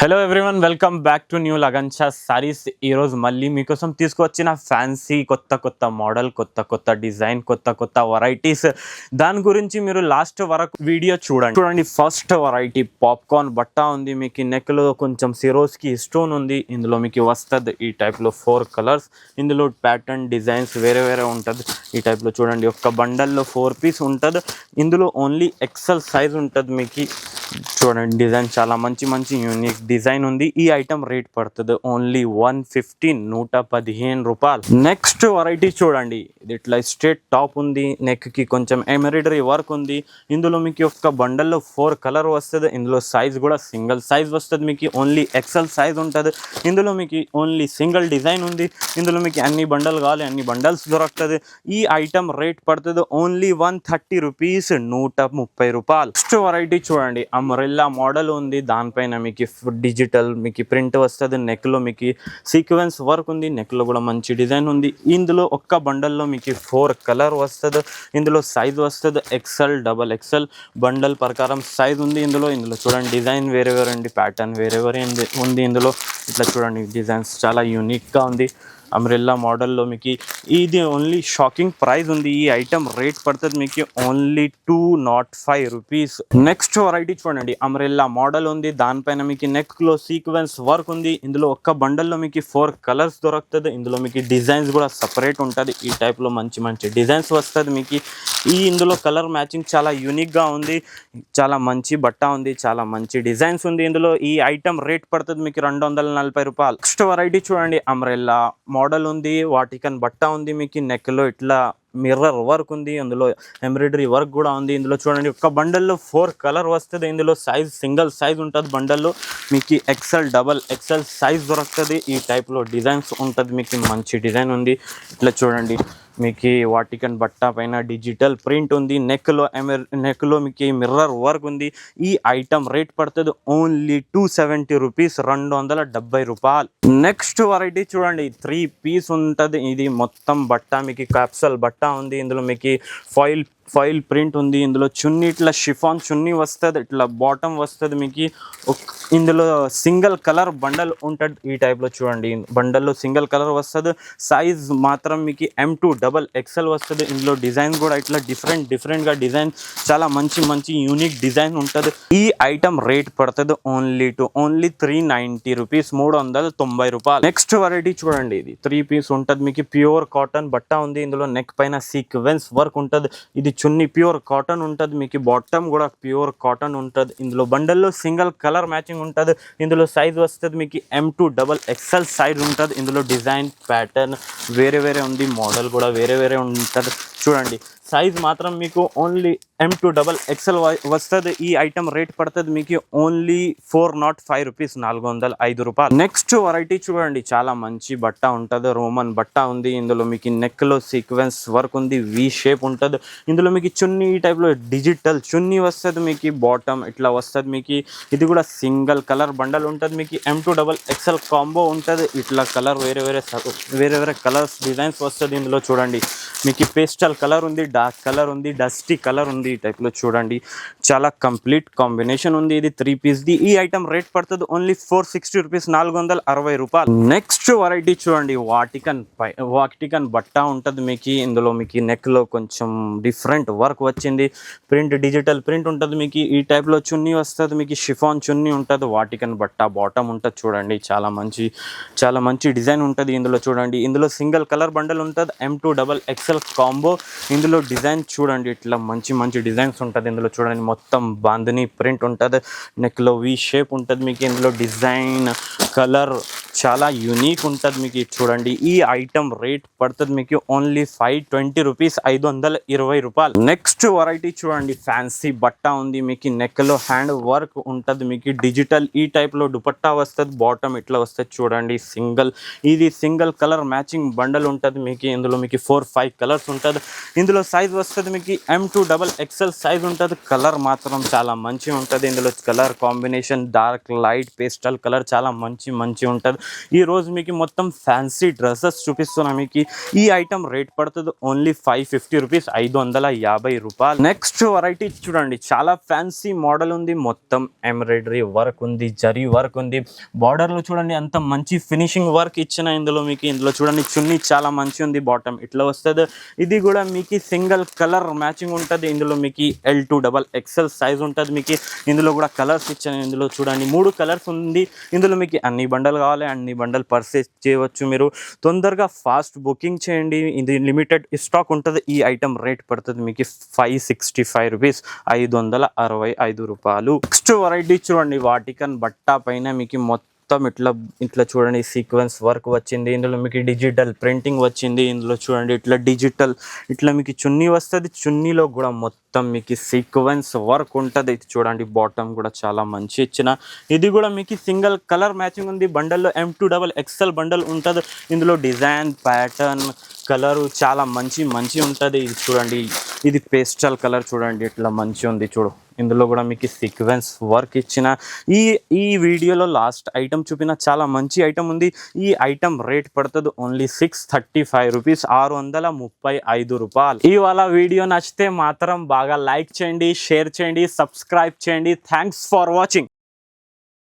Hello everyone, welcome back to new Lagansha saris. ఈరోజు మళ్ళీ మీకోసం తీసుకొచ్చిన ఫ్యాన్సీ కొత్త కొత్త మోడల్, కొత్త కొత్త డిజైన్, కొత్త కొత్త వెరైటీస్. దాని గురించి మీరు లాస్ట్ వరకు వీడియో చూడండి. ఫస్ట్ వెరైటీ పాప్కార్న్ బట్ట ఉంది. మీకు నెక్లో కొంచెం సిరోస్కి స్టోన్ ఉంది. ఇందులో మీకు వస్తుంది ఈ టైప్లో 4 కలర్స్. ఇందులో ప్యాటర్న్ డిజైన్స్ వేరే వేరే ఉంటుంది. ఈ టైప్లో చూడండి, ఒక్క బండల్లో 4 పీస్ ఉంటుంది. ఇందులో ఓన్లీ ఎక్సెల్ సైజ్ ఉంటుంది. మీకు చూడండి, డిజైన్ చాలా మంచి మంచి యూనిక్ డిజైన్ ఉంది. ఈ ఐటమ్ రేట్ పడుతుంది ఓన్లీ 115 రూపాయలు. నెక్స్ట్ వెరైటీ చూడండి, ఇది ఇట్లా స్ట్రేట్ టాప్ ఉంది. నెక్ కి కొంచెం ఎంబ్రాయిడరీ వర్క్ ఉంది. ఇందులో మీకు ఒక్క బండల్లో 4 కలర్ వస్తుంది. ఇందులో సైజ్ కూడా సింగిల్ సైజ్ వస్తుంది. మీకు ఓన్లీ ఎక్సెల్ సైజ్ ఉంటుంది. ఇందులో మీకు ఓన్లీ సింగిల్ డిజైన్ ఉంది. ఇందులో మీకు అన్ని బండల్ కావాలి, అన్ని బండల్స్ దొరుకుతుంది. ఈ ఐటమ్ రేట్ పడుతుంది ఓన్లీ 130 రూపీస్, 130 రూపాయలు. నెక్స్ట్ వెరైటీ చూడండి, అంబ్రెల్లా మోడల్ ఉంది. దానిపైన మీకు డిజిటల్ మీకు ప్రింట్ వస్తుంది. నెక్లో మీకు సీక్వెన్స్ వర్క్ ఉంది. నెక్లో కూడా మంచి డిజైన్ ఉంది. ఇందులో ఒక్క బండల్లో మీకు 4 కలర్ వస్తుంది. ఇందులో సైజ్ వస్తుంది ఎక్సెల్, డబల్ ఎక్సెల్. బండల్ ప్రకారం సైజ్ ఉంది. ఇందులో చూడండి, డిజైన్ వేరే వేరే ఉంది, ప్యాటర్న్ వేరే వేరే ఉంది. ఇందులో ఇట్లా చూడండి, డిజైన్స్ చాలా యూనిక్గా ఉంది. అంబ్రెల్లా మోడల్లో మీకు ఇది ఓన్లీ షాకింగ్ ప్రైస్ ఉంది. ఈ ఐటమ్ రేట్ పడుతుంది మీకు ఓన్లీ 205 రూపీస్. నెక్స్ట్ వెరైటీ చూడండి, అంబ్రెల్లా మోడల్ ఉంది. దానిపైన మీకు నెక్లో సీక్వెన్స్ వర్క్ ఉంది. ఇందులో ఒక్క బండల్లో మీకు 4 కలర్స్ దొరుకుతుంది. ఇందులో మీకు డిజైన్స్ కూడా సపరేట్ ఉంటుంది. ఈ టైప్లో మంచి మంచి డిజైన్స్ వస్తుంది మీకు. ఇందులో కలర్ మ్యాచింగ్ చాలా యూనిక్గా ఉంది. చాలా మంచి బట్ట ఉంది, చాలా మంచి డిజైన్స్ ఉంది. ఇందులో ఈ ఐటమ్ రేట్ పడుతుంది మీకు 240 రూపాయలు. నెక్స్ట్ వెరైటీ చూడండి, అంబ్రెల్లా మోడల్ ఉంది. వాటికన్ బట్ట ఉంది. మీకు నెక్లో ఇట్లా మిర్రర్ వర్క్ ఉంది. అందులో ఎంబ్రాయిడరీ వర్క్ కూడా ఉంది. ఇందులో చూడండి, ఒక బండల్లో 4 కలర్ వస్తుంది. ఇందులో సైజ్ సింగిల్ సైజ్ ఉంటుంది. బండల్లో మీకు ఎక్సెల్, డబల్ ఎక్సెల్ సైజ్ దొరుకుతుంది. ఈ టైప్లో డిజైన్స్ ఉంటుంది. మీకు మంచి డిజైన్ ఉంది. ఇట్లా చూడండి, మీకు వాటికన్ బట్ట పైన డిజిటల్ ప్రింట్ ఉంది. నెక్లో మీకు మిర్రర్ వర్క్ ఉంది. ఈ ఐటమ్ రేట్ పడుతుంది ఓన్లీ 270 రూపీస్, 270 రూపాయలు. నెక్స్ట్ వెరైటీ చూడండి, 3 పీస్ ఉంటుంది. ఇది మొత్తం బట్ట మీకు క్యాప్సల్ బట్ట ఉంది. ఇందులో మీకు ఫాయిల్ ప్రింట్ ఉంది. ఇందులో చున్నీ ఇట్లా షిఫాన్ చున్నీ వస్తుంది. ఇట్లా బాటమ్ వస్తుంది. మీకు ఇందులో సింగిల్ కలర్ బండల్ ఉంటుంది. ఈ టైప్లో చూడండి, బండల్లో సింగిల్ కలర్ వస్తుంది. సైజ్ మాత్రం మీకు M2 డబల్ ఎక్సెల్ వస్తుంది. ఇందులో డిజైన్ కూడా ఇట్లా డిఫరెంట్గా డిజైన్ చాలా మంచి మంచి యూనిక్ డిజైన్ ఉంటుంది. ఈ ఐటమ్ రేట్ పడుతుంది ఓన్లీ 390 రూపీస్, 390 రూపాయలు. నెక్స్ట్ వెరైటీ చూడండి, ఇది 3 పీస్ ఉంటుంది. మీకు ప్యూర్ కాటన్ బట్ట ఉంది. ఇందులో నెక్ పైన సీక్వెన్స్ వర్క్ ఉంటుంది. ఇది చున్నీ ప్యూర్ కాటన్ ఉంటుంది. మీకు బాటమ్ కూడా ప్యూర్ కాటన్ ఉంటుంది. ఇందులో బండల్లో సింగిల్ కలర్ మ్యాచింగ్ ఉంటుంది. ఇందులో సైజ్ వస్తుంది మీకు M2 డబల్ ఎక్సెల్ సైజ్ ఉంటుంది. ఇందులో డిజైన్ ప్యాటర్న్ వేరే వేరే ఉంది. మోడల్ కూడా వేరే వేరే ఉంటుంది. చూడండి, సైజ్ మాత్రం మీకు ఓన్లీ M2 డబల్ ఎక్సెల్ వస్తుంది. ఈ ఐటమ్ రేట్ పడుతుంది మీకు ఓన్లీ 405 రూపీస్, 405 రూపాయలు. నెక్స్ట్ వెరైటీ చూడండి, చాలా మంచి బట్ట ఉంటుంది. రోమన్ బట్ట ఉంది. ఇందులో మీకు నెక్లో సీక్వెన్స్ వర్క్ ఉంది. వి షేప్ ఉంటుంది. ఇందులో మీకు చున్నీ ఈ టైప్లో డిజిటల్ చున్నీ వస్తుంది. మీకు బాటమ్ ఇట్లా వస్తుంది. మీకు ఇది కూడా సింగిల్ కలర్ బండల్ ఉంటుంది. మీకు M2 డబల్ ఎక్సెల్ కాంబో ఉంటుంది. ఇట్లా కలర్ వేరే వేరే కలర్స్ డిజైన్స్ వస్తుంది. ఇందులో చూడండి, మీకు పేస్టల్ కలర్ ఉంది, డార్క్ కలర్ ఉంది, డస్టీ కలర్ ఉంది. ఈ టైప్లో చూడండి, చాలా కంప్లీట్ కాంబినేషన్ ఉంది. ఇది 3 పీస్ది. ఈ ఐటమ్ రేట్ పడుతుంది ఓన్లీ 460 రూపీస్, 460 రూపాయలు. నెక్స్ట్ వెరైటీ చూడండి, వాటికన్ బట్ట ఉంటుంది. మీకు ఇందులో మీకు నెక్లో కొంచెం డిఫరెంట్ వర్క్ వచ్చింది. ప్రింట్ డిజిటల్ ప్రింట్ ఉంటుంది. మీకు ఈ టైప్లో చున్నీ వస్తుంది. మీకు షిఫాన్ చున్నీ ఉంటుంది. వాటికన్ బట్ట బాటమ్ ఉంటుంది. చూడండి, చాలా మంచి డిజైన్ ఉంటుంది. ఇందులో చూడండి, ఇందులో సింగిల్ కలర్ బండల్ ఉంటుంది. M2 double excel combo. ఇందులో డిజైన్ చూడండి, ఇట్లా మంచి డిజైన్స్ ఉంటుంది. ఇందులో చూడండి, మొత్తం బాంధనీ ప్రింట్ ఉంటుంది. నెక్లో వి షేప్ ఉంటుంది. మీకు ఇందులో డిజైన్ కలర్ చాలా యూనిక్ ఉంటుంది. మీకు చూడండి, ఈ ఐటమ్ రేట్ పడుతుంది మీకు ఓన్లీ 520 రూపీస్, 520 రూపాయలు. నెక్స్ట్ వెరైటీ చూడండి, ఫ్యాన్సీ బట్ట ఉంది. మీకు నెక్లో హ్యాండ్ వర్క్ ఉంటుంది. మీకు డిజిటల్ ఈ టైప్లో దుపట్టా వస్తుంది. బాటమ్ ఇట్లా వస్తుంది. చూడండి, ఇది సింగిల్ కలర్ మ్యాచింగ్ బండల్ ఉంటుంది. మీకు ఇందులో మీకు 4-5 కలర్స్ ఉంటుంది. ఇందులో సైజ్ వస్తుంది మీకు M2 డబల్ ఎక్సెల్ సైజ్ ఉంటుంది. కలర్ మాత్రం చాలా మంచి ఉంటుంది. ఇందులో colour combination dark, light, pastel colour చాలా మంచి ఉంటుంది. ఈ రోజు మీకు మొత్తం ఫ్యాన్సీ డ్రెస్సెస్ చూపిస్తున్నా. మీకు ఈ ఐటమ్ రేట్ పడుతుంది ఓన్లీ 550 రూపీస్, 550 రూపాయలు. నెక్స్ట్ వెరైటీ చూడండి, చాలా ఫ్యాన్సీ మోడల్ ఉంది, మొత్తం ఎంబ్రాయిడరీ వర్క్ ఉంది, జరీ వర్క్ ఉంది, బార్డర్ లో చూడండి అంత మంచి ఫినిషింగ్ వర్క్ ఇచ్చిన. ఇందులో చూడండి చున్నీ చాలా మంచి ఉంది, బాటమ్ ఇట్లా వస్తుంది. ఇది కూడా మీకు సింగిల్ కలర్ మ్యాచింగ్ ఉంటుంది. ఇందులో మీకు L2 XXL సైజ్ ఉంటుంది. మీకు ఇందులో కూడా కలర్స్ ఇచ్చాను. ఇందులో చూడండి 3 కలర్స్ ఉంది. ఇందులో మీకు అన్ని బండలు కావాలి, అన్ని బండలు పర్చేస్ చేయవచ్చు. మీరు తొందరగా ఫాస్ట్ బుకింగ్ చేయండి, ఇది లిమిటెడ్ స్టాక్ ఉంటుంది. ఈ ఐటమ్ రేట్ పడుతుంది మీకు 565 రూపీస్, 565 రూపాయలు. నెక్స్ట్ వెరైటీ చూడండి, వాటికన్ బట్ట పైన మీకు మొత్తం ఇట్లా చూడండి సీక్వెన్స్ వర్క్ వచ్చింది. ఇందులో మీకు డిజిటల్ ప్రింటింగ్ వచ్చింది. ఇందులో చూడండి ఇట్లా మీకు చున్నీ వస్తుంది. చున్నీలో కూడా మొత్తం మీకు సీక్వెన్స్ వర్క్ ఉంటుంది. ఇది చూడండి బాటమ్ కూడా చాలా మంచి ఇచ్చిన. ఇది కూడా మీకు సింగిల్ కలర్ మ్యాచింగ్ ఉంది. బండల్లో M2 XXL బండల్ ఉంటుంది. ఇందులో డిజైన్ ప్యాటర్న్ కలరు చాలా మంచి ఉంటుంది. ఇది చూడండి, ఇది పేస్టల్ కలర్ చూడండి ఇట్లా మంచి ఉంది చూడు. ఇందులో కూడా మీకు సీక్వెన్స్ వర్క్ ఇచ్చిన. ఈ వీడియోలో లాస్ట్ ఐటమ్ చూపిన చాలా మంచి ఐటమ్ ఉంది. ఈ ఐటమ్ రేట్ పడుతుంది ఓన్లీ 635 రూపీస్, 635 రూపాయలు. ఇవాళ వీడియో నచ్చితే మాత్రం బాగా లైక్ చేయండి, షేర్ చేయండి, సబ్స్క్రైబ్ చేయండి. Thanks for watching.